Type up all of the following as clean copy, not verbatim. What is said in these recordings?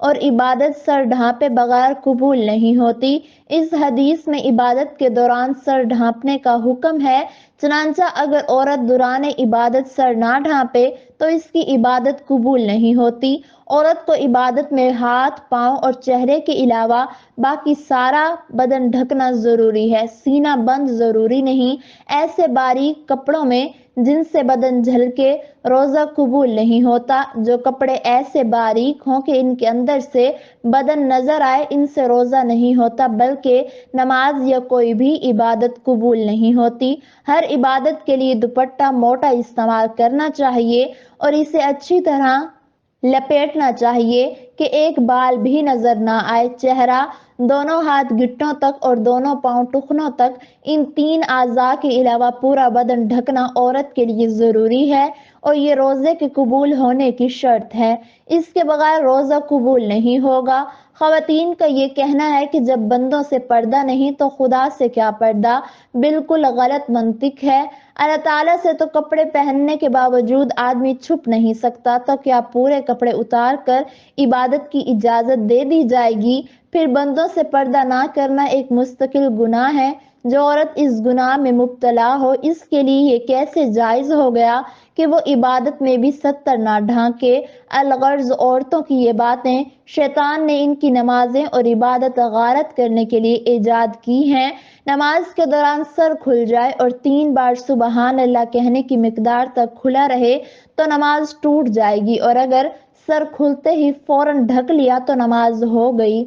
اور عبادت سر ڈھانپے بغیر قبول نہیں ہوتی۔ اس حدیث میں عبادت کے دوران سر ڈھانپنے کا حکم ہے، چنانچہ اگر عورت دوران عبادت سر نہ ڈھانپے تو اس کی عبادت قبول نہیں ہوتی۔ عورت کو عبادت میں ہاتھ، پاؤں اور چہرے کے علاوہ باقی سارا بدن ڈھکنا ضروری ہے، سینہ بند ضروری نہیں۔ ایسے باریک کپڑوں میں جن سے بدن جھلکے روزہ قبول نہیں ہوتا۔ جو کپڑے ایسے باریک ہوں کہ ان کے اندر سے بدن نظر آئے، ان سے روزہ نہیں ہوتا بلکہ نماز یا کوئی بھی عبادت قبول نہیں ہوتی۔ ہر عبادت کے لیے دوپٹہ موٹا استعمال کرنا چاہیے اور اسے اچھی طرح لپیٹنا چاہیے کہ ایک بال بھی نظر نہ آئے۔ چہرہ، دونوں ہاتھ گھٹنوں تک اور دونوں پاؤں ٹخنوں تک، ان تین اعضاء کے علاوہ پورا بدن ڈھکنا عورت کے لیے ضروری ہے اور یہ روزے کے قبول ہونے کی شرط ہے۔ اس کے بغیر روزہ قبول نہیں ہوگا۔ خواتین کا یہ کہنا ہے کہ جب بندوں سے پردہ نہیں تو خدا سے کیا پردہ، بالکل غلط منطق ہے۔ اللہ تعالیٰ سے تو کپڑے پہننے کے باوجود آدمی چھپ نہیں سکتا، تو کیا پورے کپڑے اتار کر عبادت کی اجازت دے دی جائے گی؟ پھر بندوں سے پردہ نہ کرنا ایک مستقل گناہ ہے۔ جو عورت اس گناہ میں مبتلا ہو، اس کے لیے یہ کیسے جائز ہو گیا کہ وہ عبادت میں بھی ستر نہ ڈھانکے؟ الغرض عورتوں کی یہ باتیں شیطان نے ان کی نمازیں اور عبادت غارت کرنے کے لیے ایجاد کی ہیں۔ نماز کے دوران سر کھل جائے اور 3 بار سبحان اللہ کہنے کی مقدار تک کھلا رہے تو نماز ٹوٹ جائے گی، اور اگر سر کھلتے ہی فوراً ڈھک لیا تو نماز ہو گئی۔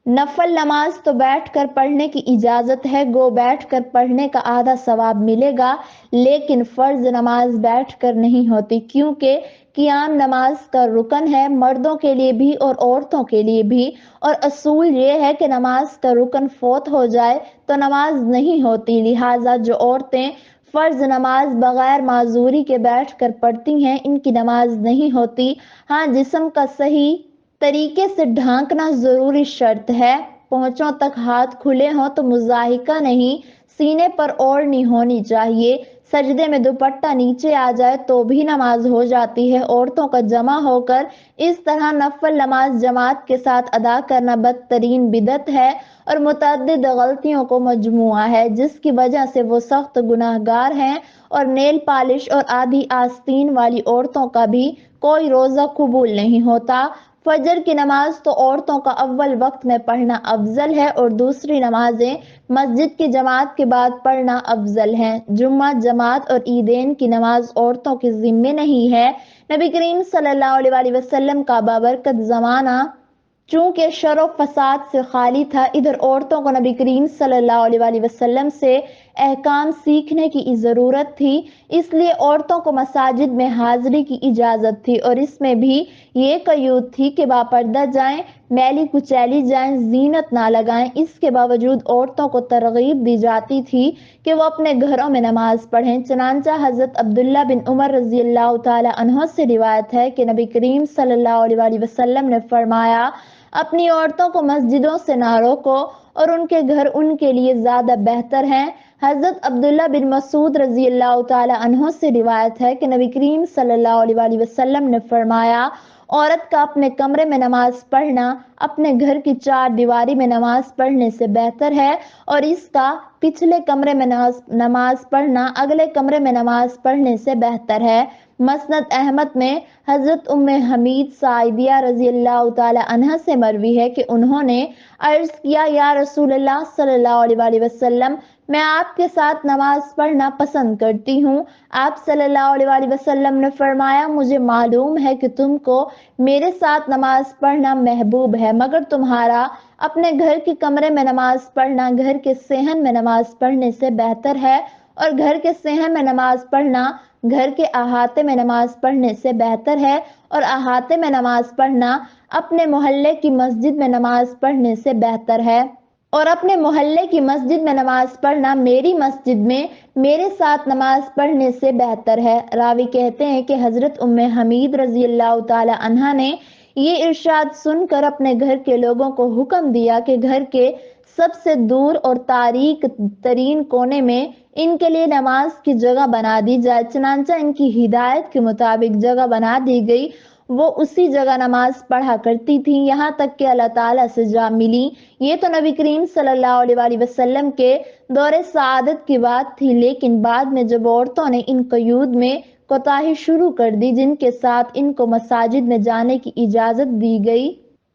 نفل نماز تو بیٹھ کر پڑھنے کی اجازت ہے، گو بیٹھ کر پڑھنے کا آدھا ثواب ملے گا، لیکن فرض نماز بیٹھ کر نہیں ہوتی، کیونکہ قیام نماز کا رکن ہے، مردوں کے لیے بھی اور عورتوں کے لیے بھی، اور اصول یہ ہے کہ نماز کا رکن فوت ہو جائے تو نماز نہیں ہوتی۔ لہٰذا جو عورتیں فرض نماز بغیر معذوری کے بیٹھ کر پڑھتی ہیں، ان کی نماز نہیں ہوتی۔ ہاں، جسم کا صحیح طریقے سے ڈھانکنا ضروری شرط ہے۔ پہنچوں تک ہاتھ کھلے ہوں تو مضاحکہ نہیں، سینے پر اوڑھنی ہونی چاہیے۔ سجدے میں دوپٹہ نیچے آ جائے تو بھی نماز ہو جاتی ہے۔ عورتوں کا جمع ہو کر اس طرح نفل نماز جماعت کے ساتھ ادا کرنا بدترین بدعت ہے اور متعدد غلطیوں کو مجموعہ ہے، جس کی وجہ سے وہ سخت گناہگار ہیں۔ اور نیل پالش اور آدھی آستین والی عورتوں کا بھی کوئی روزہ قبول نہیں ہوتا۔ فجر کی نماز تو عورتوں کا اول وقت میں پڑھنا افضل ہے اور دوسری نمازیں مسجد کی جماعت کے بعد پڑھنا افضل ہے۔ جمعہ، جماعت اور عیدین کی نماز عورتوں کے ذمے نہیں ہے۔ نبی کریم صلی اللہ علیہ وسلم کا بابرکت زمانہ چونکہ شر و فساد سے خالی تھا، ادھر عورتوں کو نبی کریم صلی اللہ علیہ وسلم سے احکام سیکھنے کی ضرورت تھی، اس لیے عورتوں کو مساجد میں حاضری کی اجازت تھی، اور اس میں بھی یہ قیود تھی کہ باپردہ جائیں، میلی کچیلی جائیں، زینت نہ لگائیں۔ اس کے باوجود عورتوں کو ترغیب دی جاتی تھی کہ وہ اپنے گھروں میں نماز پڑھیں۔ چنانچہ حضرت عبداللہ بن عمر رضی اللہ تعالی عنہ سے روایت ہے کہ نبی کریم صلی اللہ علیہ وسلم نے فرمایا، اپنی عورتوں کو مسجدوں سے نہ روکو اور ان کے گھر ان کے لیے زیادہ بہتر ہیں۔ حضرت عبداللہ بن مسعود رضی اللہ تعالی عنہ سے روایت ہے کہ نبی کریم صلی اللہ علیہ وسلم نے فرمایا، عورت کا اپنے کمرے میں نماز پڑھنا اپنے گھر کی 4 دیواری میں نماز پڑھنے سے بہتر ہے، اور اس کا پچھلے کمرے میں نماز پڑھنا اگلے کمرے میں نماز پڑھنے سے بہتر ہے۔ مسند احمد میں حضرت ام حمید ساعدیہ رضی اللہ تعالی عنہ سے مروی ہے کہ انہوں نے عرض کیا، یا رسول اللہ صلی اللہ علیہ وسلم، میں آپ کے ساتھ نماز پڑھنا پسند کرتی ہوں۔ آپ صلی اللہ علیہ وسلم نے فرمایا، مجھے معلوم ہے کہ تم کو میرے ساتھ نماز پڑھنا محبوب ہے، مگر تمہارا اپنے گھر کے کمرے میں نماز پڑھنا گھر کے صحن میں نماز پڑھنے سے بہتر ہے، اور گھر کے صحن میں نماز پڑھنا گھر کے احاطے میں نماز پڑھنے سے بہتر ہے، اور احاطے میں نماز پڑھنا اپنے محلے کی مسجد میں نماز پڑھنے سے بہتر ہے، اور اپنے محلے کی مسجد میں نماز پڑھنا میری مسجد میں میرے ساتھ نماز پڑھنے سے بہتر ہے۔ راوی کہتے ہیں کہ حضرت ام حمید رضی اللہ تعالی عنہا نے یہ ارشاد سن کر اپنے گھر کے لوگوں کو حکم دیا کہ گھر کے سب سے دور اور تاریک ترین کونے میں ان کے لیے نماز کی جگہ بنا دی جائے۔ چنانچہ ان کی ہدایت کے مطابق جگہ بنا دی گئی۔ وہ اسی جگہ نماز پڑھا کرتی تھیں یہاں تک کہ اللہ تعالیٰ سے جا ملی۔ یہ تو نبی کریم صلی اللہ علیہ وآلہ وسلم کے دور سعادت کی بات تھی، لیکن بعد میں جب عورتوں نے ان قیود میں کوتاہی شروع کر دی جن کے ساتھ ان کو مساجد میں جانے کی اجازت دی گئی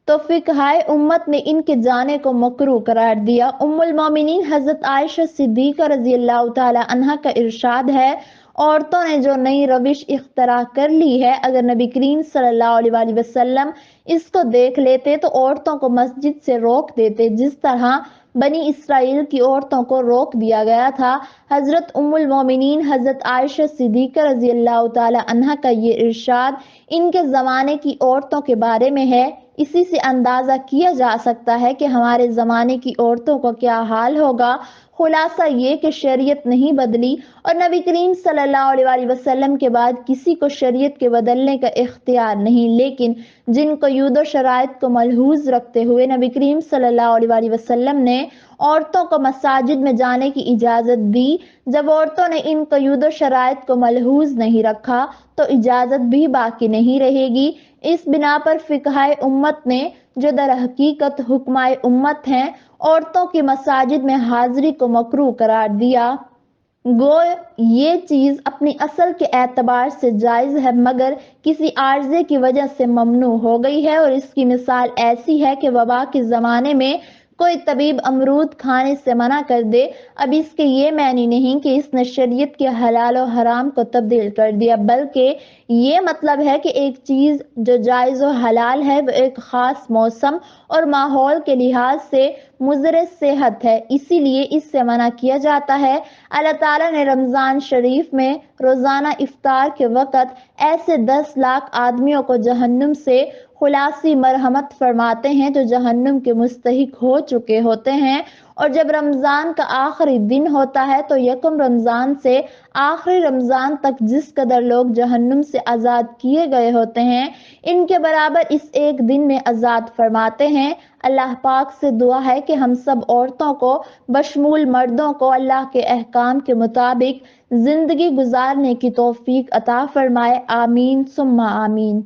تو فقہائے امت نے ان کے جانے کو مکروہ قرار دیا۔ ام المومنین حضرت عائشہ صدیقہ رضی اللہ تعالی عنہا کا ارشاد ہے، عورتوں نے جو نئی روش اختراع کر لی ہے، اگر نبی کریم صلی اللہ علیہ وآلہ وسلم اس کو دیکھ لیتے تو عورتوں کو مسجد سے روک دیتے، جس طرح بنی اسرائیل کی عورتوں کو روک دیا گیا تھا۔ حضرت ام المومنین حضرت عائشہ صدیقہ رضی اللہ تعالی عنہا کا یہ ارشاد ان کے زمانے کی عورتوں کے بارے میں ہے۔ اسی سے اندازہ کیا جا سکتا ہے کہ ہمارے زمانے کی عورتوں کا کیا حال ہوگا۔ خلاصہ یہ کہ شریعت نہیں بدلی اور نبی کریم صلی اللہ علیہ وآلہ وسلم کے بعد کسی کو شریعت کے بدلنے کا اختیار نہیں، لیکن جن قیود و شرائط کو ملحوظ رکھتے ہوئے نبی کریم صلی اللہ علیہ وآلہ وسلم نے عورتوں کو مساجد میں جانے کی اجازت دی، جب عورتوں نے ان قیود و شرائط کو ملحوظ نہیں رکھا تو اجازت بھی باقی نہیں رہے گی۔ اس بنا پر فقہائے امت نے جو در حقیقت حکمائے امت ہیں، عورتوں کی مساجد میں حاضری کو مکروہ قرار دیا۔ گو یہ چیز اپنی اصل کے اعتبار سے جائز ہے مگر کسی عارضے کی وجہ سے ممنوع ہو گئی ہے، اور اس کی مثال ایسی ہے کہ وبا کے زمانے میں کوئی طبیب امرود کھانے سے منع کر دے، اب اس کے یہ معنی نہیں کہ اس نے شریعت کے حلال و حرام کو تبدیل کر دیا، بلکہ یہ مطلب ہے کہ ایک چیز جو جائز و حلال ہے وہ ایک خاص موسم اور ماحول کے لحاظ سے مضر صحت ہے، اسی لیے اس سے منع کیا جاتا ہے۔ اللہ تعالیٰ نے رمضان شریف میں روزانہ افطار کے وقت ایسے 10 لاکھ آدمیوں کو جہنم سے خلاصی مرحمت فرماتے ہیں جو جہنم کے مستحق ہو چکے ہوتے ہیں، اور جب رمضان کا آخری دن ہوتا ہے تو یکم رمضان سے آخری رمضان تک جس قدر لوگ جہنم سے آزاد کیے گئے ہوتے ہیں، ان کے برابر اس ایک دن میں آزاد فرماتے ہیں۔ اللہ پاک سے دعا ہے کہ ہم سب عورتوں کو بشمول مردوں کو اللہ کے احکام کے مطابق زندگی گزارنے کی توفیق عطا فرمائے، آمین ثم آمین۔